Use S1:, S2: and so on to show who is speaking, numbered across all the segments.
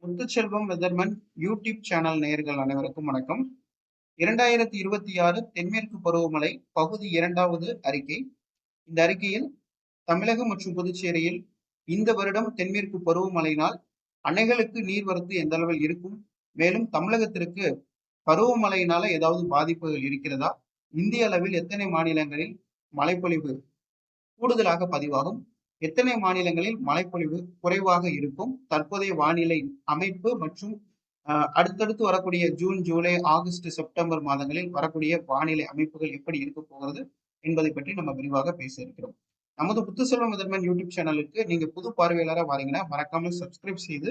S1: Muthuselvam weatherman YouTube channel நேயர்கள் அனைவருக்கும் வணக்கம். 2026 தென்மேற்கு பருவமழை பகுதி 2வது அறிக்கை. இந்த அறிக்கையில் தமிழகம் மற்றும் புதுச்சேரியில் இந்த வருடம் தென்மேற்கு பருவமழையினால் அணைகளுக்கு நீர்வரத்து எந்த அளவில் இருக்கும், மேலும் தமிழகத்திற்கு பருவமழையினால ஏதாவது பாதிப்புகள் இருக்கிறதா, இந்திய அளவில் எத்தனை மாநிலங்களில் மழைப்பொழிவு கூடுதலாக பதிவாகும், எத்தனை மாநிலங்களில் மழைப்பொழிவு குறைவாக இருக்கும், தற்போதைய வானிலை அமைப்பு மற்றும் அடுத்தடுத்து வரக்கூடிய ஜூன், ஜூலை, ஆகஸ்ட், செப்டம்பர் மாதங்களில் வரக்கூடிய வானிலை அமைப்புகள் எப்படி இருக்க போகிறது என்பதை பற்றி நம்ம விரிவாக பேச இருக்கிறோம். நமது புத்துசெல்வம் முதன்மன் யூடியூப் சேனலுக்கு நீங்க புது பார்வையாளராக வாரீங்கன்னா மறக்காமல் சப்ஸ்கிரைப் செய்து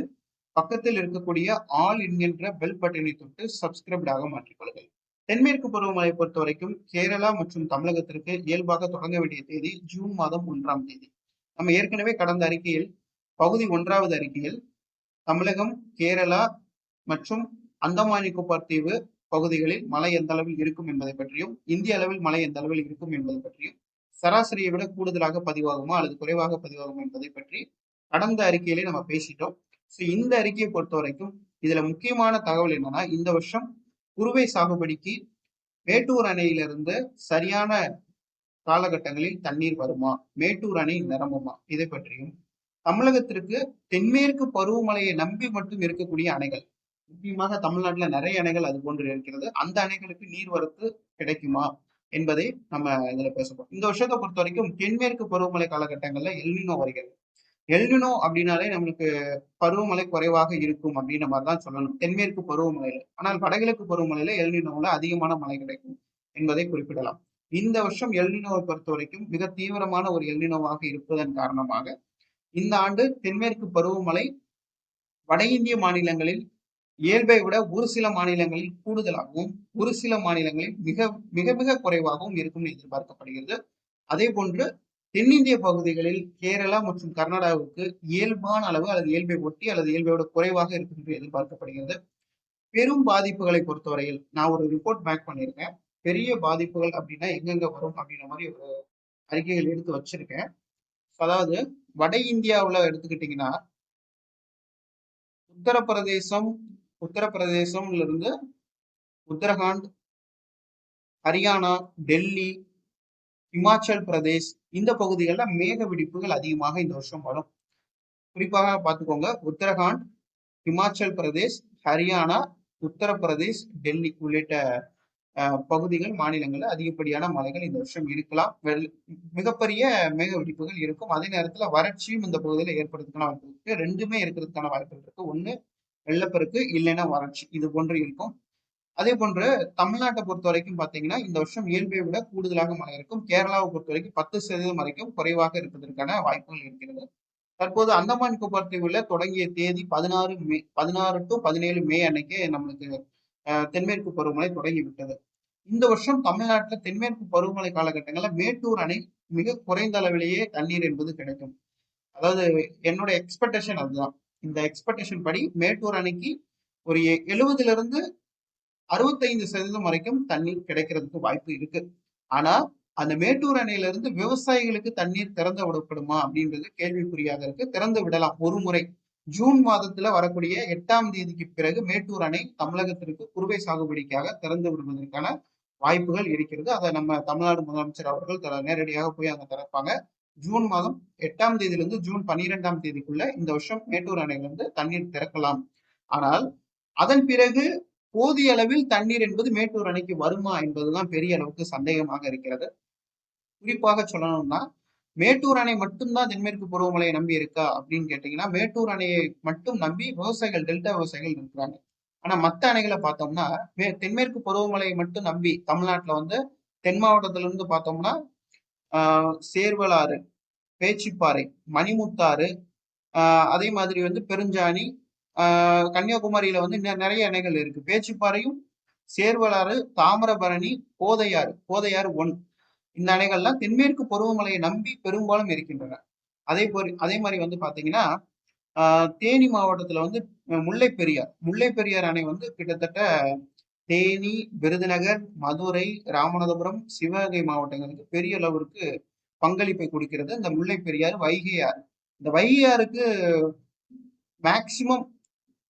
S1: பக்கத்தில் இருக்கக்கூடிய ஆல் என்கின்ற பெல் பட்டனை தொட்டு சப்ஸ்கிரைப்டாக மாற்றிக்கொள்ளுங்கள். தென்மேற்கு பருவமழை பொறுத்த வரைக்கும் கேரளா மற்றும் தமிழகத்திற்கு இயல்பாக தொடங்க வேண்டிய தேதி ஜூன் மாதம் 1ஆம் தேதி. நம்ம ஏற்கனவே கடந்த அறிக்கையில் பகுதி 1வது அறிக்கையில் தமிழகம், கேரளா மற்றும் அந்தமான் நிக்கோபார் தீவு பகுதிகளில் மழை எந்த அளவில் இருக்கும் என்பதை பற்றியும், இந்திய அளவில் மழை எந்த அளவில் இருக்கும் என்பதை பற்றியும், சராசரியை விட கூடுதலாக பதிவாகுமா அல்லது குறைவாக பதிவாகும் என்பதை பற்றி கடந்த அறிக்கையிலே நம்ம பேசிட்டோம். இந்த அறிக்கையை பொறுத்த வரைக்கும் இதுல முக்கியமான தகவல் என்னன்னா, இந்த வருஷம் குறுவை சாகுபடிக்கு மேட்டூர் அணையிலிருந்து சரியான காலகட்டங்களில் தண்ணீர் வருமா, மேட்டூர் அணை நிரம்புமா, இதை பற்றியும், தமிழகத்திற்கு தென்மேற்கு பருவமழையை நம்பி மட்டும் இருக்கக்கூடிய அணைகள், முக்கியமாக தமிழ்நாட்டுல நிறைய அணைகள் அது போன்று இருக்கிறது, அந்த அணைகளுக்கு நீர்வரத்து கிடைக்குமா என்பதை நம்ம இதுல பேசப்போம். இந்த வருஷத்தை பொறுத்த வரைக்கும் தென்மேற்கு பருவமழை காலகட்டங்கள்ல எல்னினோ வருகிறது. எல்னினோ அப்படின்னாலே நம்மளுக்கு பருவமழை குறைவாக இருக்கும் அப்படின்ற மாதிரிதான் சொல்லணும் தென்மேற்கு பருவமழையில. ஆனால் வடகிழக்கு பருவமழையில எல்னினோல அதிகமான மழை கிடைக்கும் என்பதை குறிப்பிடலாம். இந்த வருஷம் எல்னினோவை பொறுத்த வரைக்கும் மிக தீவிரமான ஒரு எல்னினோவாக இருப்பதன் காரணமாக இந்த ஆண்டு தென்மேற்கு பருவமழை வட இந்திய மாநிலங்களில் இயல்பை விட ஒரு சில மாநிலங்களில் கூடுதலாகவும் ஒரு சில மாநிலங்களில் மிக மிக மிக குறைவாகவும் இருக்கும் எதிர்பார்க்கப்படுகிறது. அதே போன்று தென்னிந்திய பகுதிகளில் கேரளா மற்றும் கர்நாடகாவுக்கு இயல்பான அளவு அல்லது இயல்பை ஒட்டி அல்லது இயல்பை விட குறைவாக இருக்கும் என்று எதிர்பார்க்கப்படுகிறது. பெரும் பாதிப்புகளை பொறுத்தவரையில் நான் ஒரு ரிப்போர்ட் பேக் பண்ணியிருக்கேன். பெரிய பாதிப்புகள் அப்படின்னா எங்கெங்க வரும் அப்படின்ற மாதிரி ஒரு அறிக்கைகள் எடுத்து வச்சிருக்கேன். அதாவது வட இந்தியாவுல எடுத்துக்கிட்டீங்கன்னா உத்தரப்பிரதேசம்ல இருந்து உத்தரகாண்ட், ஹரியானா, டெல்லி, இமாச்சல் பிரதேஷ் இந்த பகுதிகளில் மேக வெடிப்புகள் அதிகமாக இந்த வருஷம் வரும். குறிப்பாக பார்த்துக்கோங்க, உத்தரகாண்ட், இமாச்சல் பிரதேஷ், ஹரியானா, உத்தரப்பிரதேஷ், டெல்லி உள்ளிட்ட பகுதிகள், மாநிலங்கள்ல அதிகப்படியான மழைகள் இந்த வருஷம் இருக்கலாம். மிகப்பெரிய மேக வெடிப்புகள் இருக்கும். அதே நேரத்துல வறட்சியும் இந்த பகுதியில ஏற்படுறதுக்கான வாய்ப்பு இருக்கு. ரெண்டுமே இருக்கிறதுக்கான வாய்ப்புகள் இருக்கு. ஒண்ணு வெள்ளப்பெருக்கு, இல்லைன்னா வறட்சி, இது போன்று இருக்கும். அதே போன்று தமிழ்நாட்டை பொறுத்த வரைக்கும் பாத்தீங்கன்னா இந்த வருஷம் இயல்பை விட கூடுதலாக மழை இருக்கும். கேரளாவை பொறுத்த வரைக்கும் 10% வரைக்கும் குறைவாக இருப்பதற்கான வாய்ப்புகள் இருக்கிறது. தற்போது அந்தமான் நிக்கோபார் தீவுல தொடங்கிய தேதி 16 டு 17 மே அன்னைக்கு நம்மளுக்கு தென்மேற்கு பருவமழை தொடங்கி விட்டது. இந்த வருஷம் தமிழ்நாட்டில் தென்மேற்கு பருவமழை காலகட்டங்களில் மேட்டூர் அணை மிக குறைந்த அளவிலேயே தண்ணீர் என்பது கிடைக்கும். அதாவது என்னோட எக்ஸ்பெக்டேஷன் அதுதான். இந்த எக்ஸ்பெக்டேஷன் படி மேட்டூர் அணைக்கு ஒரு 70 to 65% வரைக்கும் தண்ணீர் கிடைக்கிறதுக்கு வாய்ப்பு இருக்கு. ஆனா அந்த மேட்டூர் அணையில இருந்து விவசாயிகளுக்கு தண்ணீர் திறந்து விடப்படுமா அப்படின்றது கேள்விக்குறியாக இருக்கு. திறந்து விடலாம் ஒரு முறை. ஜூன் மாதத்துல வரக்கூடிய 8ஆம் தேதிக்கு பிறகு மேட்டூர் அணை தமிழகத்திற்கு குறுவை சாகுபடிக்காக திறந்து விடுவதற்கான வாய்ப்புகள் இருக்கிறது. அதை நம்ம தமிழ்நாடு முதலமைச்சர் அவர்கள் நேரடியாக போய் அங்க திறப்பாங்க. ஜூன் மாதம் 8ஆம் தேதியிலிருந்து ஜூன் 12ஆம் தேதிக்குள்ள இந்த வருஷம் மேட்டூர் அணையிலிருந்து தண்ணீர் திறக்கலாம். ஆனால் அதன் பிறகு போதிய அளவில் தண்ணீர் என்பது மேட்டூர் அணைக்கு வருமா என்பதுதான் பெரிய அளவுக்கு சந்தேகமாக இருக்கிறது. குறிப்பாக சொல்லணும்னா மேட்டூர் அணை மட்டும்தான் தென்மேற்கு பருவமழையை நம்பி இருக்கா அப்படின்னு கேட்டீங்கன்னா, மேட்டூர் அணையை மட்டும் நம்பி விவசாயிகள், டெல்டா விவசாயிகள் இருக்கிறாங்க. ஆனா மத்த அணைகளை பார்த்தோம்னா தென்மேற்கு பருவமழையை மட்டும் நம்பி தமிழ்நாட்டுல வந்து தென் மாவட்டத்துல இருந்து பார்த்தோம்னா சேர்வலாறு, பேச்சிப்பாறை, மணிமுத்தாறு, அதே மாதிரி வந்து பெருஞ்சாணி, கன்னியாகுமரியில வந்து நிறைய அணைகள் இருக்கு. பேச்சிப்பாறையும், சேர்வலாறு, தாமிரபரணி, கோதையாறு 1 இந்த அணைகள்லாம் தென்மேற்கு பருவமழையை நம்பி பெரும்பாலும் இருக்கின்றன. அதே மாதிரி வந்து பாத்தீங்கன்னா தேனி மாவட்டத்துல வந்து முல்லை பெரியார் அணை வந்து கிட்டத்தட்ட தேனி, விருதுநகர், மதுரை, ராமநாதபுரம், சிவகங்கை மாவட்டங்களுக்கு பெரிய அளவிற்கு பங்களிப்பை கொடுக்கிறது இந்த முல்லை பெரியாறு, வைகை ஆறு. இந்த வைகை ஆறுக்கு மேக்சிமம்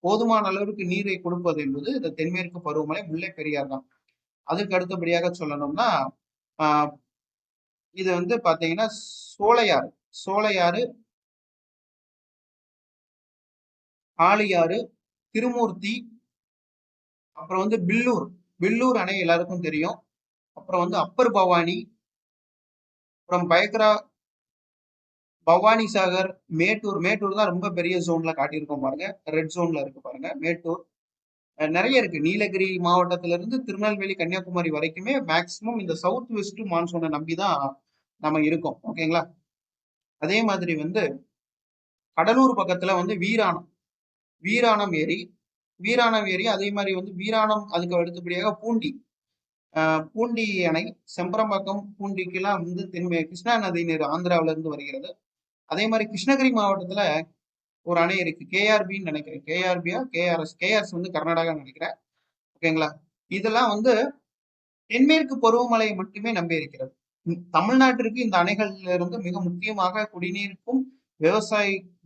S1: போதுமான அளவுக்கு நீரை கொடுப்பது என்பது இந்த தென்மேற்கு பருவமழை முல்லை பெரியார் தான். அதுக்கு அடுத்தபடியாக சொல்லணும்னா ஆஹ் இது வந்து பாத்தீங்கன்னா சோலையாறு, சோலையாறு, ஆழியாறு, திருமூர்த்தி, அப்புறம் வந்து பில்லூர், பில்லூர் அணை எல்லாருக்கும் தெரியும். அப்புறம் வந்து அப்பர் பவானி, அப்புறம் பயக்ரா, பவானி சாகர், மேட்டூர். மேட்டூர் தான் ரொம்ப பெரிய ஜோன்ல காட்டியிருக்கோம் பாருங்க, ரெட் ஜோன்ல இருக்கு பாருங்க மேட்டூர். நிறைய இருக்கு. நீலகிரி மாவட்டத்தில இருந்து திருநெல்வேலி, கன்னியாகுமரி வரைக்குமே மேக்சிமம் இந்த சவுத் வெஸ்ட் மான்சூனை நம்பிதான் நம்ம இருக்கோம். ஓகேங்களா. அதே மாதிரி வந்து கடலூர் பக்கத்துல வந்து வீராணம், வீராணம் ஏரி, வீராணம் ஏரி. அதே மாதிரி வந்து வீராணம், அதுக்கு அடுத்தபடியாக பூண்டி, பூண்டி அணை, செம்பரம்பாக்கம், பூண்டிக்கெல்லாம் வந்து கிருஷ்ணா நதி நீர் ஆந்திராவில இருந்து வருகிறது. அதே மாதிரி கிருஷ்ணகிரி மாவட்டத்துல ஒரு அணை இருக்கு, கேஆர்பின்னு நினைக்கிறேன். கேஆர்பியா கேஆர்எஸ், கேஆர்எஸ் வந்து கர்நாடகா நினைக்கிறேன். ஓகேங்களா. இதெல்லாம் வந்து தென்மேற்கு பருவமழையை மட்டுமே நம்பி இருக்கிறது. தமிழ்நாட்டிற்கு இந்த அணைகள்ல இருந்து மிக முக்கியமாக குடிநீருக்கும்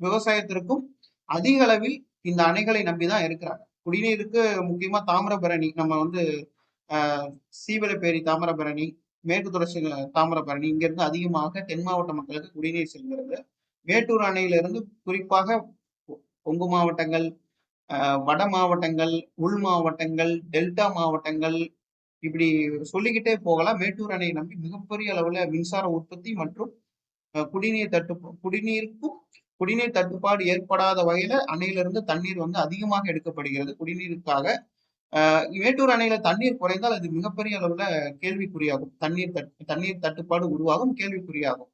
S1: விவசாயத்திற்கும் அதிக அளவில் இந்த அணைகளை நம்பிதான் இருக்கிறாங்க. குடிநீருக்கு முக்கியமா தாமிரபரணி, நம்ம வந்து சீவலப்பேரி தாமிரபரணி, மேற்கு தொடர்ச்சி தாமிரபரணி, இங்க இருந்து அதிகமாக தென் மாவட்ட மக்களுக்கு குடிநீர் செல்கிறது. மேட்டூர் அணையிலிருந்து குறிப்பாக கொங்கு மாவட்டங்கள், வட மாவட்டங்கள், உள் மாவட்டங்கள், டெல்டா மாவட்டங்கள், இப்படி சொல்லிக்கிட்டே போகலாம். மேட்டூர் அணையை நம்பி மிகப்பெரிய அளவுல மின்சார உற்பத்தி மற்றும் குடிநீர் தட்டுப்பாடு ஏற்படாத வகையில அணையிலிருந்து தண்ணீர் வந்து அதிகமாக எடுக்கப்படுகிறது குடிநீருக்காக. மேட்டூர் அணையில தண்ணீர் குறைந்தால் அது மிகப்பெரிய அளவுல கேள்விக்குறியாகும். தண்ணீர் தட்டுப்பாடு உருவாகும், கேள்விக்குறியாகும்.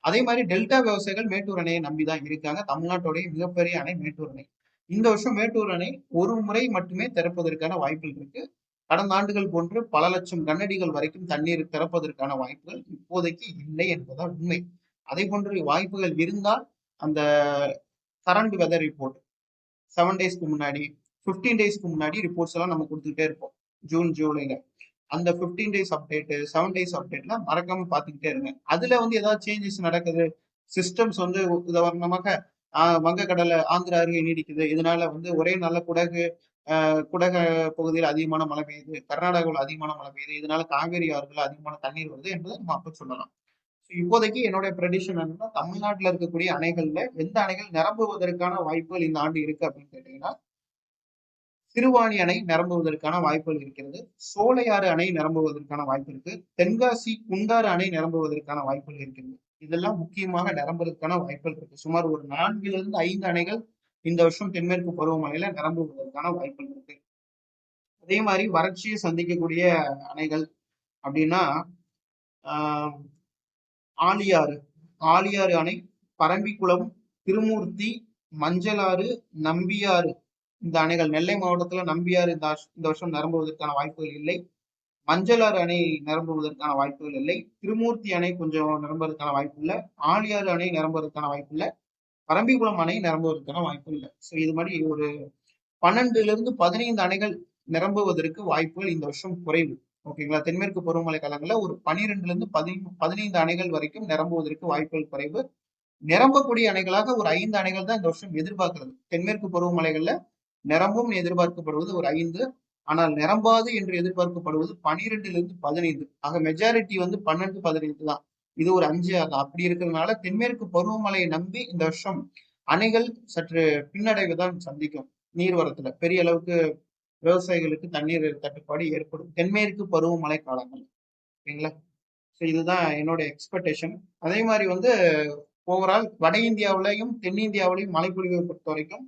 S1: அதே மாதிரி டெல்டா விவசாயிகள் மேட்டூர் அணையை நம்பிதான் இருக்காங்க. தமிழ்நாட்டுடைய மிகப்பெரிய அணை மேட்டூர் அணை. இந்த வருஷம் மேட்டூர் அணை ஒரு முறை மட்டுமே திறப்பதற்கான வாய்ப்புகள் இருக்கு. கடந்த ஆண்டுகள் போன்று பல லட்சம் கனஅடிகள் வரைக்கும் தண்ணீர் திறப்பதற்கான வாய்ப்புகள் இப்போதைக்கு இல்லை என்பதால் உண்மை. அதே போன்று வாய்ப்புகள் இருந்தால் அந்த கரண்ட் வெதர் ரிப்போர்ட் 7 டேஸ்க்கு முன்னாடி, 15 டேஸ்க்கு முன்னாடி ரிப்போர்ட்ஸ் எல்லாம் நம்ம கொடுத்துக்கிட்டே இருப்போம். ஜூன் ஜூலைல அந்த 15 டேஸ் அப்டேட், 7 டேஸ் அப்டேட்லாம் மறக்காம பாத்துக்கிட்டே இருங்க. அதுல வந்து ஏதாவது சேஞ்சஸ் நடக்குது, சிஸ்டம்ஸ் வந்து உதாரணமாக வங்கக்கடலை ஆந்திரா அருகே நீடிக்குது, இதனால வந்து ஒரே நல்ல குடக பகுதியில் அதிகமான மழை பெய்யுது, கர்நாடகாவில் அதிகமான மழை பெய்யுது, இதனால காவேரி ஆறுகள் அதிகமான தண்ணீர் வருது என்பதை நம்ம அப்ப சொல்லலாம். இப்போதைக்கு என்னுடைய ப்ரெடிஷன் என்னன்னா, தமிழ்நாட்டில் இருக்கக்கூடிய அணைகள்ல எந்த அணைகள் நிரம்புவதற்கான வாய்ப்புகள் இந்த ஆண்டு இருக்கு அப்படின்னு கேட்டீங்கன்னா, சிறுவாணி அணை நிரம்புவதற்கான வாய்ப்புகள் இருக்கிறது, சோலையாறு அணை நிரம்புவதற்கான வாய்ப்பு இருக்கு, தென்காசி குண்டாறு அணை நிரம்புவதற்கான வாய்ப்புகள் இருக்கிறது. இதெல்லாம் முக்கியமாக நிரம்புவதற்கான வாய்ப்புகள் இருக்கு. சுமார் ஒரு 4 - 5 அணைகள் இந்த வருஷம் தென்மேற்கு பருவமழையில நிரம்புவதற்கான வாய்ப்புகள் இருக்கு. அதே மாதிரி வறட்சியை சந்திக்கக்கூடிய அணைகள் அப்படின்னா ஆழியாறு, ஆழியாறு அணை, பரம்பிக்குளம், திருமூர்த்தி, மஞ்சளாறு, நம்பியாறு, இந்த அணைகள் நெல்லை மாவட்டத்துல நம்பியாறு இந்த வருஷம் நிரம்புவதற்கான வாய்ப்புகள் இல்லை. மஞ்சளாறு அணை நிரம்புவதற்கான வாய்ப்புகள் இல்லை. திருமூர்த்தி அணை கொஞ்சம் நிரம்புவதற்கான வாய்ப்பு இல்லை. ஆழியாறு அணை நிரம்புவதற்கான வாய்ப்பு இல்லை. பரம்பிக்குளம் அணை நிரம்புவதற்கான வாய்ப்பு இல்லை. ஸோ இது மாதிரி ஒரு 12 - 15 அணைகள் நிரம்புவதற்கு வாய்ப்புகள் இந்த வருஷம் குறைவு. ஓகேங்களா. தென்மேற்கு பருவமழை காலங்களில் ஒரு 12 - 15 அணைகள் வரைக்கும் நிரம்புவதற்கு வாய்ப்புகள் குறைவு. நிரம்பக்கூடிய அணைகளாக ஒரு 5 அணைகள் தான் இந்த வருஷம் எதிர்பார்க்கிறது. தென்மேற்கு பருவமழைகள்ல நிரம்பும் எதிர்பார்க்கப்படுவது ஒரு 5, ஆனால் நிரம்பாது என்று எதிர்பார்க்கப்படுவது 12 - 15. ஆக மெஜாரிட்டி வந்து 12 - 15 தான். இது ஒரு 5 ஆகும். அப்படி இருக்கிறதுனால தென்மேற்கு பருவமழையை நம்பி இந்த வருஷம் அணைகள் சற்று பின்னடைவு தான் சந்திக்கும். நீர்வரத்துல பெரிய அளவுக்கு விவசாயிகளுக்கு தண்ணீர் தட்டுப்பாடு ஏற்படும் தென்மேற்கு பருவமழை காலங்கள். ஓகேங்களா. ஸோ இதுதான் என்னோட எக்ஸ்பெக்டேஷன். அதே மாதிரி வந்து ஓவரால் வட இந்தியாவிலையும் தென்னிந்தியாவிலையும் மழைப்பொழிவை பொறுத்த வரைக்கும்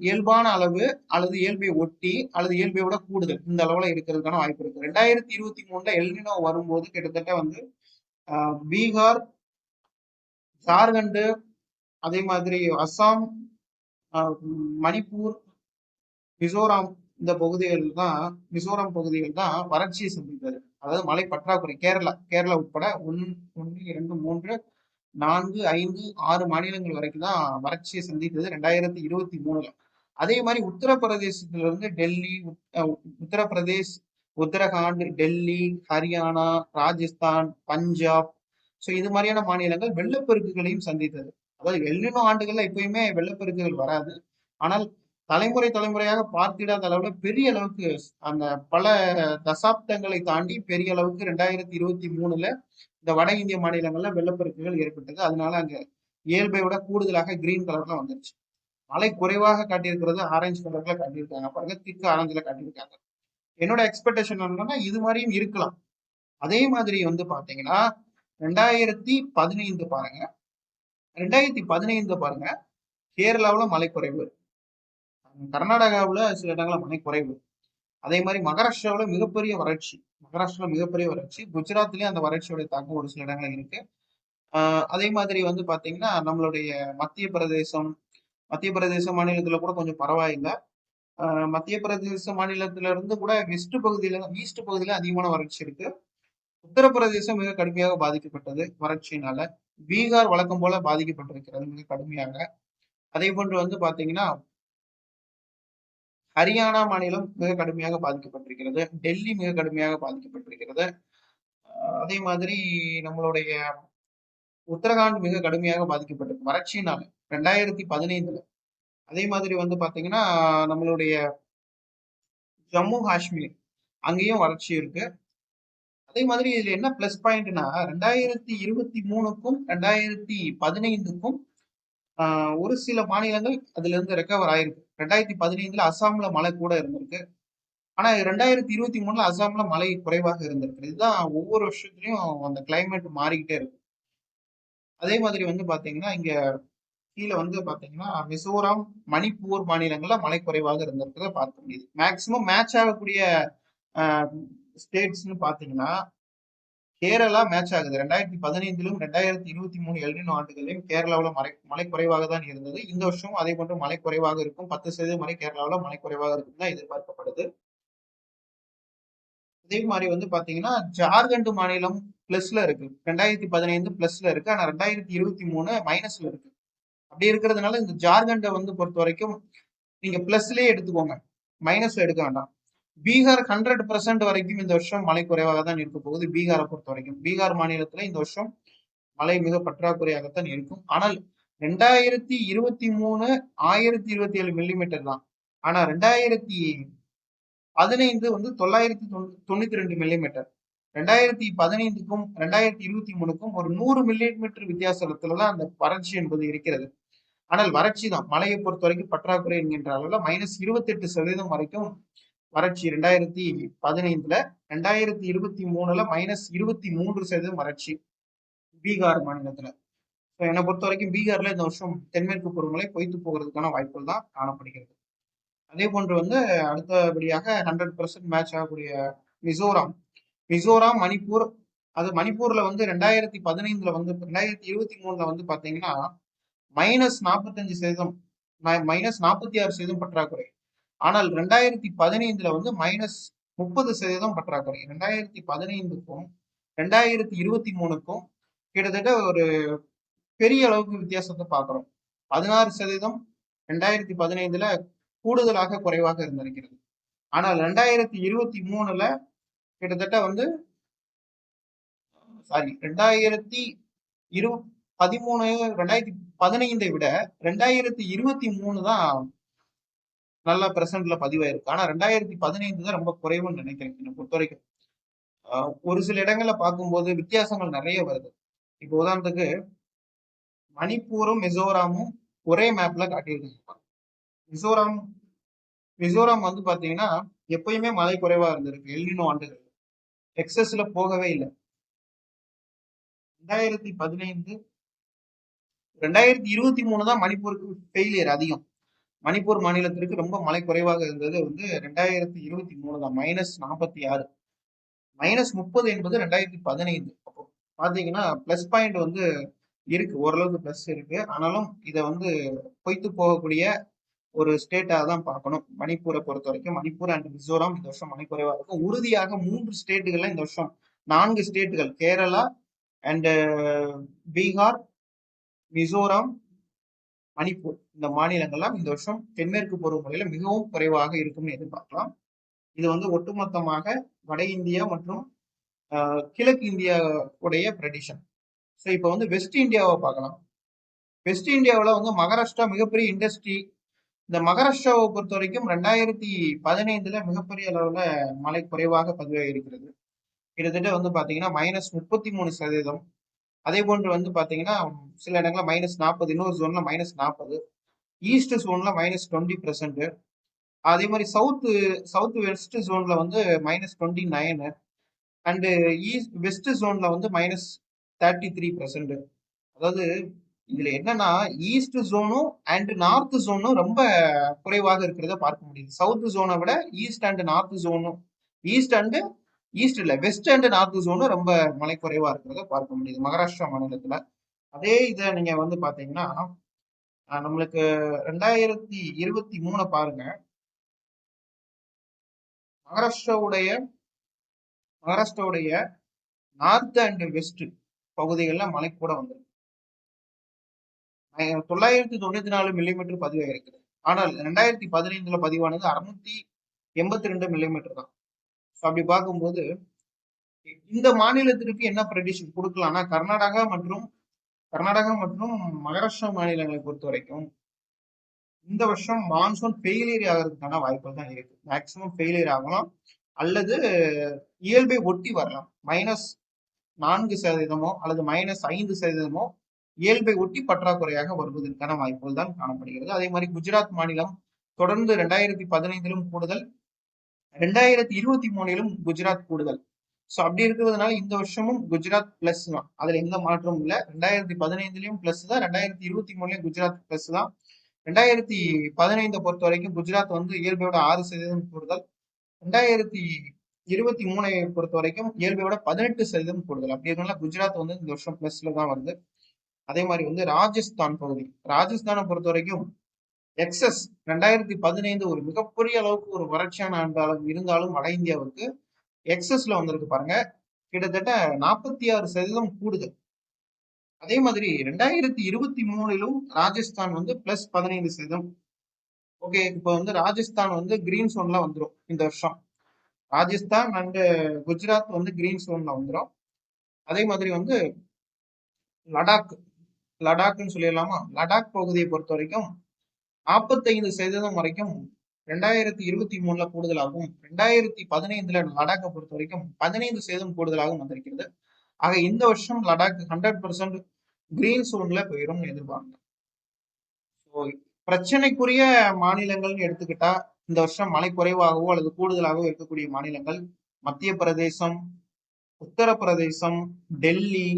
S1: இயல்பான அளவு அல்லது இயல்பை ஒட்டி அல்லது இயல்பை விட கூடுதல் இந்த அளவுல இருக்கிறதுக்கான வாய்ப்பு இருக்கு. 2023 எல்னினோ வரும்போது கிட்டத்தட்ட வந்து பீகார், ஜார்க்கண்ட், அதே மாதிரி அஸ்ஸாம், மணிப்பூர், மிசோராம், இந்த மிசோராம் பகுதிகள் தான் வறட்சியை சந்தித்தது. அதாவது மழை பற்றாக்குறை. கேரளா உட்பட 1, 2, 3, 4, 5, 6 மாநிலங்கள் வரைக்கும் தான் வறட்சியை சந்தித்தது 2023. அதே மாதிரி உத்தரப்பிரதேசத்துல இருந்து டெல்லி, உத்தரப்பிரதேஷ், உத்தரகாண்ட், டெல்லி, ஹரியானா, ராஜஸ்தான், பஞ்சாப், ஸோ இது மாதிரியான மாநிலங்கள் வெள்ளப்பெருக்குகளையும் சந்தித்தது. அதாவது எல்னினோ ஆண்டுகள்ல எப்பயுமே வெள்ளப்பெருக்குகள் வராது. ஆனால் தலைமுறை தலைமுறையாக பார்த்திடாத அளவுல பெரிய அளவுக்கு அந்த பல தசாப்தங்களை தாண்டி பெரிய அளவுக்கு 2023ல இந்த வட இந்திய மாநிலங்கள்ல வெள்ளப்பெருக்குகள் ஏற்பட்டது. அதனால அங்க இயல்பை விட கூடுதலாக கிரீன் கலர்ல வந்துருச்சு. மழை குறைவாக காட்டியிருக்கிறது ஆரஞ்சு கலர்ல காட்டியிருக்காங்க பாருங்க, திக்கு ஆரஞ்சுல காட்டியிருக்காங்க. என்னோட எக்ஸ்பெக்டேஷன் என்னன்னா இது மாதிரியும் இருக்கலாம். அதே மாதிரி வந்து பாத்தீங்கன்னா 2015 பாருங்க, 2015 பாருங்க, கேரளாவுல மழை குறைவு, கர்நாடகாவுல சில இடங்கள்ல மழை குறைவு, அதே மாதிரி மகாராஷ்டிராவில் மிகப்பெரிய வறட்சி, குஜராத்லயும் அந்த வறட்சியோட தாக்கம் ஒரு சில இடங்கள்ல இருக்கு. அதே மாதிரி வந்து பாத்தீங்கன்னா நம்மளுடைய மத்திய பிரதேச மாநிலத்துல கூட கொஞ்சம் பரவாயில்லை. மத்திய பிரதேச மாநிலத்தில இருந்து கூட ஈஸ்ட் பகுதியில அதிகமான வறட்சி இருக்கு. உத்தரப்பிரதேசம் மிக கடுமையாக பாதிக்கப்பட்டது வறட்சியினால. பீகார் வழக்கம் போல பாதிக்கப்பட்டிருக்கிறது மிக கடுமையாக. அதே போன்று வந்து பாத்தீங்கன்னா ஹரியானா மாநிலம் மிக கடுமையாக பாதிக்கப்பட்டிருக்கிறது. டெல்லி மிக கடுமையாக பாதிக்கப்பட்டிருக்கிறது. அதே மாதிரி நம்மளுடைய உத்தரகாண்ட் மிக கடுமையாக பாதிக்கப்பட்டிருக்கு வறட்சியினால 2015ல. அதே மாதிரி வந்து பாத்தீங்கன்னா நம்மளுடைய ஜம்மு காஷ்மீர் அங்கேயும் வறட்சி இருக்கு. அதே மாதிரி இதுல என்ன பிளஸ் பாயிண்ட்னா 2023க்கும் 2015க்கும் ஒரு சில மாநிலங்கள் அதுல இருந்து ரெக்கவர் ஆயிருக்கு. 2015ல அசாம்ல மழை கூட இருந்திருக்கு. ஆனா 2023ல அசாம்ல மழை குறைவாக இருந்திருக்கு. இதுதான் ஒவ்வொரு வருஷத்துலயும் அந்த கிளைமேட் மாறிக்கிட்டே இருக்கு. அதே மாதிரி வந்து பாத்தீங்கன்னா இங்க கீழே வந்து பாத்தீங்கன்னா மிசோரம், மணிப்பூர் மாநிலங்கள்ல மழை குறைவாக இருந்திருக்கிறத பார்க்க முடியுது. மேக்சிமம் மேட்ச் ஆகக்கூடிய ஸ்டேட்ஸ்னு பாத்தீங்கன்னா கேரளா மேட்ச் ஆகுது. 2015லும் 2023 எல்னினோ ஆண்டுகளிலும் கேரளாவில் மழை குறைவாக தான் இருந்தது. இந்த வருஷம் அதே போன்று மழை குறைவாக இருக்கும். 10% வரை கேரளாவில் மழை குறைவாக இருக்கும் தான் எதிர்பார்க்கப்படுது. அதே மாதிரி வந்து பாத்தீங்கன்னா ஜார்க்கண்ட் மாநிலம் பிளஸ்ல இருக்கு. 2015 பிளஸ்ல இருக்கு. ஆனா 2023 மைனஸ்ல இருக்கு. அப்படி இருக்கிறதுனால இந்த ஜார்க்கண்டை வந்து பொறுத்த வரைக்கும் நீங்க பிளஸ்லயே எடுத்துக்கோங்க, மைனஸ்ல எடுக்க வேண்டாம். பீகார் 100% வரைக்கும் இந்த வருஷம் மழை குறைவாக தான் இருக்க போகுது. பீகாரை பொறுத்த வரைக்கும் பீகார் மாநிலத்துல இந்த வருஷம் மழை மிக பற்றாக்குறையாகத்தான் இருக்கும். ஆனால் 2023 1027 மில்லிமீட்டர் தான். ஆனா 2015 வந்து 992 மில்லிமீட்டர். 2015க்கும் 2023க்கும் ஒரு 100 மில்லிமீட்டர் வித்தியாசத்துலதான் அந்த வறட்சி என்பது இருக்கிறது. ஆனால் வறட்சி தான் மழையை பொறுத்த வரைக்கும் பற்றாக்குறை என்கின்ற அளவுல -28% வரைக்கும் வறட்சி 2015ல. 2023ல -23% வறட்சி பீகார் மாநிலத்துல. என்னை பொறுத்த வரைக்கும் பீகார்ல இந்த வருஷம் தென்மேற்கு பருவமழை பொய்த்து போகிறதுக்கான வாய்ப்புகள் தான் காணப்படுகிறது. அதே போன்று வந்து அடுத்தபடியாக 100% மேட்ச் ஆகக்கூடிய மிசோராம், மணிப்பூர். அது மணிப்பூர்ல வந்து 2015ல வந்து 2023ல வந்து பாத்தீங்கன்னா -45%, -46% பற்றாக்குறை. ஆனால் 2015ல வந்து -30% பற்றாக்குறை. 2015க்கும் 2023க்கும் கிட்டத்தட்ட ஒரு பெரிய அளவுக்கு வித்தியாசத்தை பார்க்கிறோம். 16% 2015ல கூடுதலாக குறைவாக இருந்திருக்கிறது. ஆனால் 2023ல கிட்டத்தட்ட வந்து 2015 விட 2023 தான் நல்ல பிரசன்ட்ல பதிவாயிருக்கு. ஆனா 2015 தான் ரொம்ப குறைவுன்னு நினைக்கிறேன் என்னை பொறுத்த வரைக்கும். ஒரு சில இடங்கள்ல பார்க்கும்போது வித்தியாசங்கள் நிறைய வருது. இப்போ உதாரணத்துக்கு மணிப்பூரும் மிசோராமும் ஒரே மேப்ல காட்டியிருக்காங்க. மிசோராம் வந்து பாத்தீங்கன்னா எப்பயுமே மழை குறைவா இருந்திருக்கு. எல்னினோ ஆண்டுகள் எக்ஸஸ்ல போகவே இல்லை. 2023 தான் மணிப்பூருக்கு ஃபெயிலியர் அதிகம். மணிப்பூர் மாநிலத்திற்கு ரொம்ப மழை குறைவாக இருந்தது வந்து 2023 தான், -46. -30 என்பது 2015. அப்போ பாத்தீங்கன்னா பிளஸ் பாயிண்ட் வந்து இருக்கு, ஓரளவுக்கு பிளஸ் இருக்கு. ஆனாலும் இதை வந்து பொய்த்து போகக்கூடிய ஒரு ஸ்டேட்டா தான் பார்க்கணும். மணிப்பூரை பொறுத்த வரைக்கும் மணிப்பூர் அண்ட் மிசோராம் இந்த வருஷம் மழை குறைவாக இருக்கும். உறுதியாக 3 ஸ்டேட்டுகள்ல இந்த வருஷம் 4 ஸ்டேட்டுகள் கேரளா அண்ட் பீகார், மிசோராம், மணிப்பூர் இந்த மாநிலங்கள்லாம் இந்த வருஷம் தென்மேற்கு பருவமழையில மிகவும் குறைவாக இருக்கும்னு எதிர்பார்க்கலாம். இது வந்து ஒட்டுமொத்தமாக வட இந்தியா மற்றும் கிழக்கு இந்தியாவுடைய ப்ரெடிஷன். ஸோ இப்போ வந்து வெஸ்ட் இந்தியாவை பார்க்கலாம். வெஸ்ட் இந்தியாவில் வந்து மகாராஷ்டிரா மிகப்பெரிய இண்டஸ்ட்ரி இந்த மகாராஷ்டிராவை பொறுத்த வரைக்கும் 2015 மிகப்பெரிய அளவுல மழை குறைவாக பதிவாகியிருக்கிறது. கிட்டத்தட்ட வந்து பாத்தீங்கன்னா -33%. அதே போன்று வந்து பாத்தீங்கன்னா சில இடங்கள்ல -40, இன்னொரு ஜோன்ல -40, ஈஸ்ட் ஜோன்ல -20%. அதே மாதிரி சவுத் வெஸ்ட் ஜோன்ல வந்து -29 அண்ட் ஈஸ்ட் வெஸ்ட் ஜோன்ல வந்து -33%. அதாவது இதுல என்னன்னா ஈஸ்ட் ஜோனும் அண்ட் நார்த் ஜோனும் ரொம்ப குறைவாக இருக்கிறத பார்க்க முடியுது. சவுத் ஜோனை விட ஈஸ்ட் அண்ட் நார்த் ஜோனும் ஈஸ்ட் இல்ல வெஸ்ட் அண்ட் நார்த் ஜோனும் ரொம்ப மழை குறைவா இருக்கிறத பார்க்க முடியுது மகாராஷ்டிரா மாநிலத்துல. அதே இதை நீங்க வந்து பாத்தீங்கன்னா நம்மளுக்கு 2023 பாருங்க. மகாராஷ்டிராவுடைய நார்த் அண்ட் வெஸ்ட் பகுதிகளில் மழை கூட வந்திருக்கு. 994 மில்லிமீட்டர் பதிவாயிருக்கிறது. ஆனால் 2015 பதிவானது 682 மில்லிமீட்டர் தான். அப்படி பார்க்கும்போது இந்த மாநிலத்திற்கு என்ன ப்ரெடிக்ஷன் கொடுக்கலாம்னா கர்நாடகா மற்றும் மகாராஷ்டிரா மாநிலங்களை பொறுத்த வரைக்கும் இந்த வருஷம் மான்சூன் ஃபெயிலியர் ஆகிறதுக்கான வாய்ப்புகள் தான் இருக்கு. மேக்சிமம் ஃபெயிலியர் ஆகலாம் அல்லது இயல்பை ஒட்டி வரலாம். -4% அல்லது -5% இயல்பை ஒட்டி பற்றாக்குறையாக வருவதற்கான வாய்ப்புகள் தான் காணப்படுகிறது. அதே மாதிரி குஜராத் மாநிலம் தொடர்ந்து 2015 கூடுதல், 2023 குஜராத் கூடுதல். ஸோ அப்படி இருக்கிறதுனால இந்த வருஷமும் குஜராத் பிளஸ் தான், அதுல எந்த மாற்றமும் இல்லை. 2015 பிளஸ் தான், 2023 குஜராத் பிளஸ் தான். 2015 பொறுத்த வரைக்கும் குஜராத் வந்து இயல்பை விட 6% கூடுதல், 2023 பொறுத்த வரைக்கும் இயல்பை விட 18% கூடுதல். அப்படி இருக்கனால குஜராத் வந்து இந்த வருஷம் பிளஸ்ல தான் வருது. அதே மாதிரி வந்து ராஜஸ்தானை பொறுத்த வரைக்கும் எக்ஸஸ் 2015 ஒரு மிகப்பெரிய அளவுக்கு ஒரு வறட்சியான ஆண்டாலும் இருந்தாலும் வட இந்தியாவுக்கு எக்ஸஸ்ல வந்திருக்கு பாருங்க, கிட்டத்தட்ட 46% கூடுதல். அதே மாதிரி 2023 ராஜஸ்தான் வந்து +15%. ஓகே, இப்போ வந்து ராஜஸ்தான் வந்து கிரீன் சோன்ல வந்துடும் இந்த வருஷம். ராஜஸ்தான் அண்ட் குஜராத் வந்து கிரீன் சோன்ல வந்துடும். அதே மாதிரி வந்து லடாக்னு சொல்லிடலாமா, லடாக் பகுதியை பொறுத்த வரைக்கும் 45% வரைக்கும் 2023 கூடுதலாகவும் 2015 லடாக்கை பொறுத்த வரைக்கும் 15% கூடுதலாகவும் வந்திருக்கிறது. ஆக இந்த வருஷம் லடாக் 100% கிரீன் சோன்ல போயிடும் எதிர்பார்க்கலாம். பிரச்சனைக்குரிய மாநிலங்கள்னு எடுத்துக்கிட்டா இந்த வருஷம் மழை குறைவாகவோ அல்லது கூடுதலாகவோ இருக்கக்கூடிய மாநிலங்கள் மத்திய பிரதேசம், உத்தரப்பிரதேசம், டெல்லி,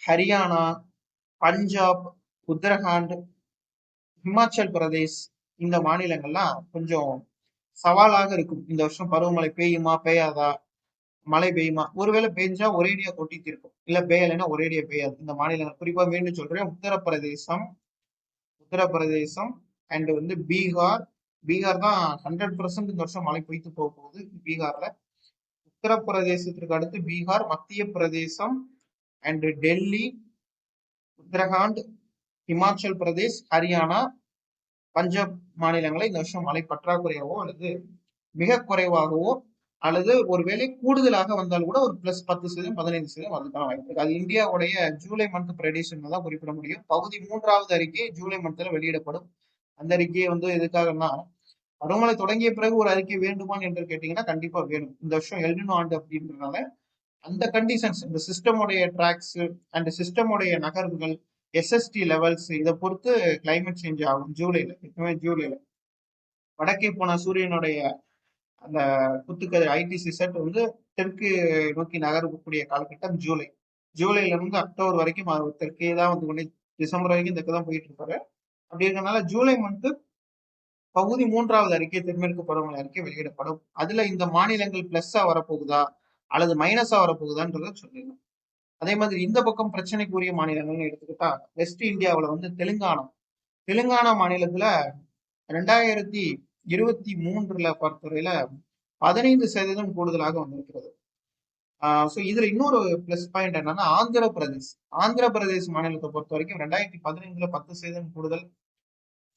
S1: ஹரியானா, பஞ்சாப், உத்தரகாண்ட், ஹிமாச்சல் பிரதேஷ், இந்த மாநிலங்கள்லாம் கொஞ்சம் சவாலாக இருக்கும். இந்த வருஷம் பருவமழை பெய்யுமா பெய்யாதா, மழை பெய்யுமா, ஒருவேளை பெஞ்சா ஒரேடியா கொட்டிட்டு இருக்கும், இல்ல பெய்யலைன்னா ஒரேடியா பெய்யாது. இந்த மாநிலங்கள் குறிப்பா மீண்டும் சொல்றேன், உத்தரப்பிரதேசம் அண்ட் வந்து பீகார் தான் 100% இந்த வருஷம் மழை பெய்து போக போகுது பீகார்ல. உத்தரப்பிரதேசத்திற்கு அடுத்து பீகார், மத்திய பிரதேசம் அண்ட் டெல்லி, உத்தரகாண்ட், ஹிமாச்சல் பிரதேஷ், ஹரியானா, பஞ்சாப் மாநிலங்களை இந்த வருஷம் மழை பற்றாக்குறையாவோ அல்லது மிக குறைவாகவோ அல்லது ஒருவேளை கூடுதலாக வந்தால் கூட ஒரு +10%, 15% அதுக்கான வாய்ப்பு இருக்கு. அது இந்தியாவுடைய ஜூலை மந்த் ப்ரெடிஷன்ல தான் குறிப்பிட முடியும். பகுதி 3வது அறிக்கை ஜூலை மந்த்ல வெளியிடப்படும். அந்த அறிக்கையை வந்து எதுக்காகனா பருவமழை தொடங்கிய பிறகு ஒரு அறிக்கை வேண்டுமான்னு என்று கேட்டீங்கன்னா கண்டிப்பா வேணும். இந்த வருஷம் எல்னினோ ஆண்டு அப்படின்றதுனால அந்த கண்டிஷன்ஸ், இந்த சிஸ்டமுடைய ட்ராக்ஸ் அண்ட் சிஸ்டமுடைய நகர்வுகள், எஸ்எஸ்டி லெவல்ஸ், இதை பொறுத்து கிளைமேட் சேஞ்ச் ஆகும். ஜூலைல வடக்கே போன சூரியனுடைய அந்த குத்துக்கதிர் ஐடிசி செட் வந்து தெற்கு நோக்கி நகரக்கூடிய காலகட்டம் ஜூலைல இருந்து அக்டோபர் வரைக்கும் தெற்கே தான் வந்து கொண்டு, டிசம்பர் வரைக்கும் தெற்கு தான் போயிட்டு இருப்பாரு. அப்படி இருக்கனால ஜூலை மந்த் பகுதி 3வது அறிக்கை, தென்மேற்கு பருவமழை அறிக்கை வெளியிடப்படும். அதுல இந்த மாநிலங்கள் பிளஸ்ஸா வரப்போகுதா அல்லது மைனஸா வரப்போகுதான்றத சொல்லிடலாம். அதே மாதிரி இந்த பக்கம் பிரச்சனைக்குரிய மாநிலங்கள்னு எடுத்துக்கிட்டா வெஸ்ட் இந்தியாவில் வந்து தெலுங்கானா மாநிலத்துல 2023 பொறுத்தவரையில 15% கூடுதலாக வந்திருக்கிறது. ஸோ இதுல இன்னொரு பிளஸ் பாயிண்ட் என்னன்னா ஆந்திர பிரதேஷ் மாநிலத்தை பொறுத்த வரைக்கும் 2015 10% கூடுதல்.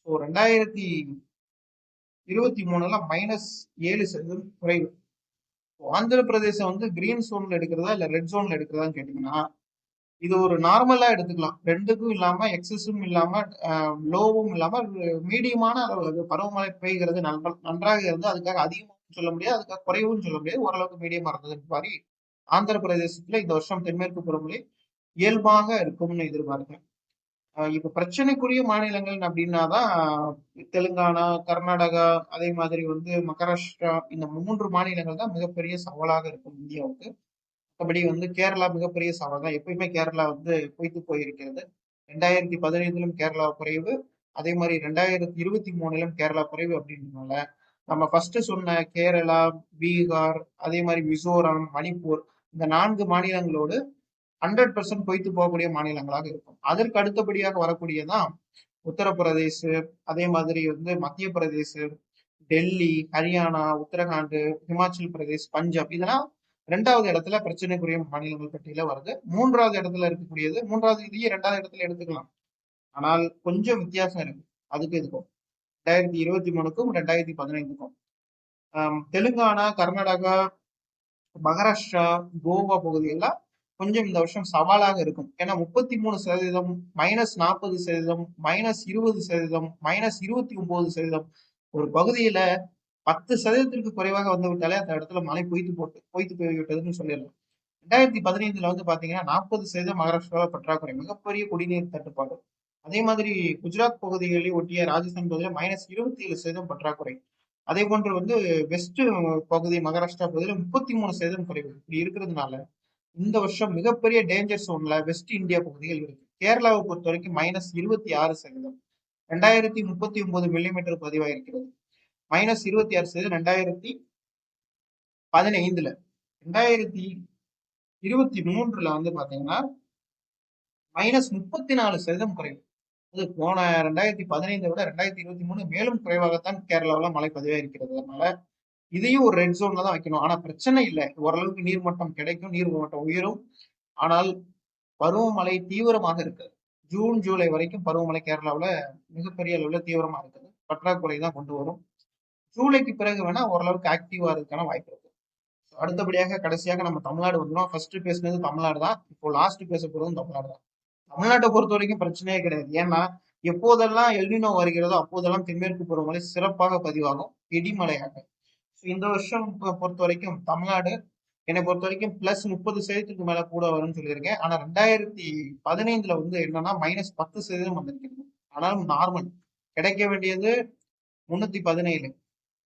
S1: ஸோ 2023 -7% குறைவு. ஆந்திர பிரதேசம் வந்து கிரீன் சோன்ல எடுக்கிறதா இல்ல ரெட் சோன்ல எடுக்கிறதான்னு கேட்டீங்கன்னா இது ஒரு நார்மலா எடுத்துக்கலாம். 2க்கும் இல்லாம எக்ஸஸும் இல்லாம லோவும் இல்லாம மீடியமான அளவு பருவமழை பெய்கிறது நன்றாக இருந்து அதுக்காக அதிகமாகவும் சொல்ல முடியாது, அதுக்காக குறைவும் சொல்ல முடியாது. ஓரளவுக்கு மீடியமா இருந்தது மாதிரி ஆந்திர பிரதேசத்துல இந்த வருஷம் தென்மேற்கு பருவமழை இயல்பாக இருக்கும்னு எதிர்பார்க்கிறேன். இப்ப பிரச்சனைக்குரிய மாநிலங்கள் அப்படின்னாதான் தெலுங்கானா, கர்நாடகா, அதே மாதிரி மகாராஷ்டிரா, இந்த 3 மாநிலங்கள் தான் மிகப்பெரிய சவாலாக இருக்கும் இந்தியாவுக்கு. மற்றபடி கேரளா மிகப்பெரிய சவால் தான். எப்பயுமே கேரளா பொய்த்து போயிருக்கிறது. 2015லும் கேரளா குறைவு, அதே மாதிரி 2023லும் கேரளா குறைவு அப்படின்றதுனால நம்ம ஃபர்ஸ்ட் சொன்ன கேரளா, பீகார், அதே மாதிரி மிசோரம், மணிப்பூர், இந்த 4 மாநிலங்களோடு 100% பொய்த்து போகக்கூடிய மாநிலங்களாக இருக்கும். அதற்கு அடுத்தபடியாக வரக்கூடியதான் உத்தரப்பிரதேஷ், அதே மாதிரி மத்திய பிரதேஷ், டெல்லி, ஹரியானா, உத்தரகாண்ட், ஹிமாச்சல் பிரதேஷ், பஞ்சாப், இதெல்லாம் 2வது இடத்துல பிரச்சனைக்குரிய மாநிலங்கள் பட்டியல வருது. 3வது இடத்துல இருக்கக்கூடியது, 3வது இதையும் 2வது இடத்துல எடுத்துக்கலாம். ஆனால் கொஞ்சம் வித்தியாசம் இருக்கு அதுக்கு இதுக்கும். 2023க்கும் 2015க்கும் தெலுங்கானா, கர்நாடகா, மகாராஷ்டிரா, கோவா பகுதியெல்லாம் கொஞ்சம் இந்த வருஷம் சவாலாக இருக்கும். ஏன்னா 33%, -40%, -20%, -29%, ஒரு பகுதியில 10% குறைவாக வந்து விட்டாலே அந்த இடத்துல மழை பொய்த்து போய்விட்டதுன்னு சொல்லிடலாம். 2015ல பாத்தீங்கன்னா 40% மகாராஷ்டிராவில் பற்றாக்குறை, மிகப்பெரிய குடிநீர் தட்டுப்பாடு. அதே மாதிரி குஜராத் பகுதிகளை ஒட்டிய ராஜஸ்தான் பகுதியில -27% பற்றாக்குறை. அதே போன்று வெஸ்ட் பகுதி மகாராஷ்டிரா பகுதியில 33% குறைவு. இப்படி இருக்கிறதுனால இந்த வருஷம் மிகப்பெரிய டேஞ்சர் சோன்ல வெஸ்ட் இந்தியா பகுதிகள் இருக்கு. கேரளாவை பொறுத்த வரைக்கும் -26%, 2039 மில்லிமீட்டர் பதிவாயிருக்கிறது. -26% 2015ல. 2023ல பாத்தீங்கன்னா -34% குறைவு. அது போன 2015 விட 2023 மேலும் குறைவாகத்தான் கேரளாவில் மழை பதிவாயிருக்கிறது. அதனால இதையும் ஒரு ரெட் ஜோன்ல தான் வைக்கணும். ஆனா பிரச்சனை இல்லை, ஓரளவுக்கு நீர்மட்டம் கிடைக்கும், நீர்மட்டம் உயரும். ஆனால் பருவமழை தீவிரமாக இருக்குது. ஜூன், ஜூலை வரைக்கும் பருவமழை கேரளாவில் மிகப்பெரிய அளவுல தீவிரமா இருக்குது. பற்றாக்குறை தான் கொண்டு வரும். ஜூலைக்கு பிறகு வேணா ஓரளவுக்கு ஆக்டிவா இருக்கான வாய்ப்பு இருக்கு. அடுத்தபடியாக கடைசியாக நம்ம தமிழ்நாடு வந்துடும். ஃபர்ஸ்ட் பேசுனது தமிழ்நாடு தான், இப்போ லாஸ்ட் பேச போறதும் தமிழ்நாடு தான். தமிழ்நாட்டை பொறுத்த வரைக்கும் பிரச்சனையே கிடையாது. ஏன்னா எப்போதெல்லாம் எல்னினோ வருகிறதோ அப்போதெல்லாம் தென்மேற்கு பருவமழை சிறப்பாக பதிவாகும், இடிமலையாக. இந்த வருஷம் பொறுத்த வரைக்கும் தமிழ்நாடு என்னை பொறுத்த வரைக்கும் +30% மேல கூட வரும்னு சொல்லியிருக்கேன். ஆனா 2015ல என்னன்னா -10% வந்திருக்கிறது. ஆனாலும் நார்மல், கிடைக்க வேண்டியது 317,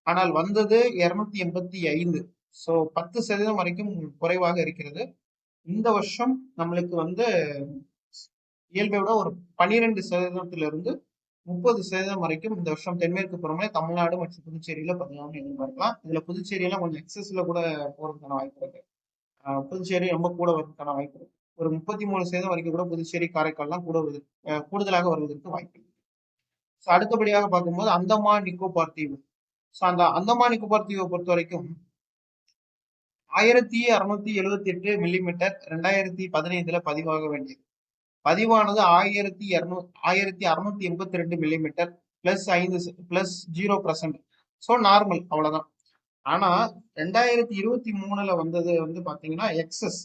S1: ஆனால் வந்தது 285. ஸோ 10% வரைக்கும் குறைவாக இருக்கிறது. இந்த வருஷம் நம்மளுக்கு இயல்பை விட ஒரு 12%லிருந்து 30% வரைக்கும் இந்த வருஷம் தென்மேற்கு பருவமழை தமிழ்நாடு மற்றும் புதுச்சேரியில பதிவாகும்னு எதிர்பார்க்கலாம். இதுல புதுச்சேரியெல்லாம் கொஞ்சம் எக்ஸஸ்ல கூட போறதுக்கான வாய்ப்பு இருக்கு. புதுச்சேரி ரொம்ப கூட வருவதற்கான வாய்ப்பு இருக்கு. ஒரு 33% வரைக்கும் கூட புதுச்சேரி, காரைக்கால்லாம் கூடுதலாக வருவதற்கு வாய்ப்பு இருக்கு. அடுத்தபடியாக பார்க்கும்போது அந்தமான் நிக்கோபார் தீவு. அந்த அந்தமான் நிக்கோபார் தீவை பொறுத்த வரைக்கும் 1678 மில்லிமீட்டர் 2015ல பதிவாக வேண்டியது. பதிவானது 1682 மில்லிமீட்டர் +5 +0%. நார்மல், அவ்வளவுதான். ஆனா 2023ல வந்தது பாத்தீங்கன்னா எக்ஸஸ்,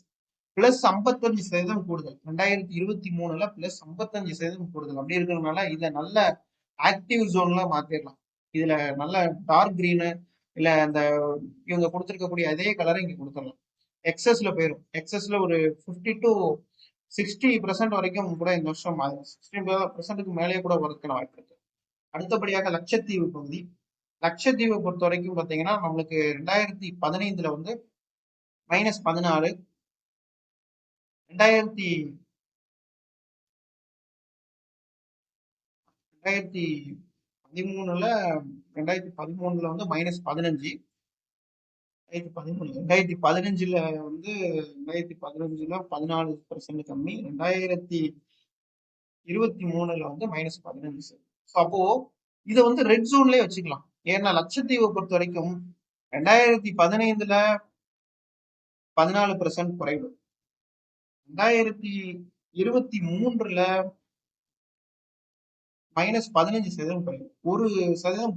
S1: +55% கூடுதல். 2023ல +55% கூடுதல். அப்படி இருக்கிறதுனால இதை நல்ல ஆக்டிவ் ஜோன்ல மாத்திரலாம். இதுல நல்ல டார்க் கிரீனு இல்ல அந்த இவங்க கொடுத்திருக்கக்கூடிய அதே கலரை இங்க கொடுத்துடலாம். எக்ஸஸ்ல போயிடும். எக்ஸஸ்ல ஒரு 50 to 60% வரைக்கும் கூட இந்த வருஷம் 60%க்கு மேலேயே கூட வரதுக்கான வாய்ப்பு இருக்கு. அடுத்தபடியாக லட்சத்தீவு பகுதி. லட்சத்தீவை பொறுத்த வரைக்கும் பாத்தீங்கன்னா நம்மளுக்கு 2015ல -14, 2013ல 2013ல -15, 2015ல 14% கம்மி, 2023ல -15. அப்போ இதை ரெட் ஜோன்லயே வச்சுக்கலாம். ஏன்னா லட்சத்தீவை பொறுத்த வரைக்கும் 2015ல 14% குறைவு, 2023ல -15% குறைவு, 1%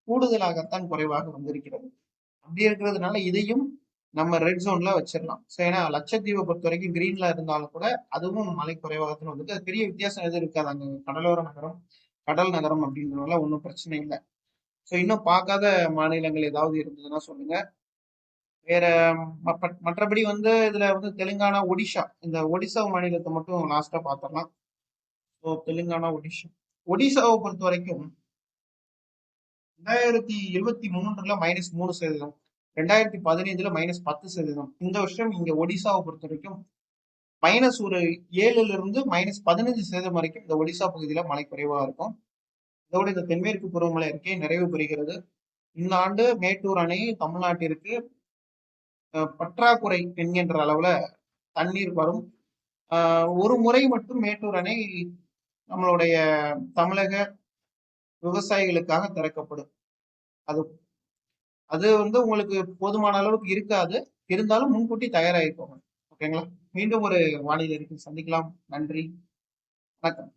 S1: கூடுதலாகத்தான் குறைவாக வந்திருக்கிறது. அப்படி இருக்கிறதுனால இதையும் நம்ம ரெட் ஜோன்ல வச்சிடலாம். ஸோ ஏன்னா லட்சத்தீவை பொறுத்த வரைக்கும் கிரீன்ல இருந்தாலும் கூட அதுவும் மலை குறைவாகத்தான் வந்துட்டு அது பெரிய வித்தியாசம் எதுவும் இருக்காது. அங்க கடலோர நகரம், கடல் நகரம் அப்படின்றதுனால ஒன்றும் பிரச்சனை இல்லை. ஸோ இன்னும் பார்க்காத மாநிலங்கள் ஏதாவது இருந்ததுன்னா சொல்லுங்க. வேற மற்றபடி இதுல தெலுங்கானா, ஒடிஷா, இந்த ஒடிசா மாநிலத்தை மட்டும் லாஸ்டா பார்த்துடலாம். ஸோ தெலுங்கானா, ஒடிஷா. ஒடிசாவை பொறுத்த வரைக்கும் 2023ல -3%, 2015ல -10%. இந்த வருஷம் இங்க ஒடிசாவை பொறுத்த வரைக்கும் -7ல இருந்து -15% வரைக்கும் இந்த ஒடிசா பகுதியில மழை குறைவா இருக்கும். இதோட இந்த தென்மேற்கு பருவமழை அறிக்கை நிறைவு பெறுகிறது. இந்த ஆண்டு மேட்டூர் அணை தமிழ்நாட்டிற்கு பற்றாக்குறை என்கின்ற அளவுல தண்ணீர் வரும். ஒரு முறை மட்டும் மேட்டூர் அணை நம்மளுடைய தமிழக விவசாயிகளுக்காக திறக்கப்படும். அது அது உங்களுக்கு போதுமான அளவுக்கு இருக்காது. இருந்தாலும் முன்கூட்டி தயாராகிக்கோங்க. ஓகேங்களா? மீண்டும் ஒரு வானிலை அறிக்கை சந்திக்கலாம். நன்றி, வணக்கம்.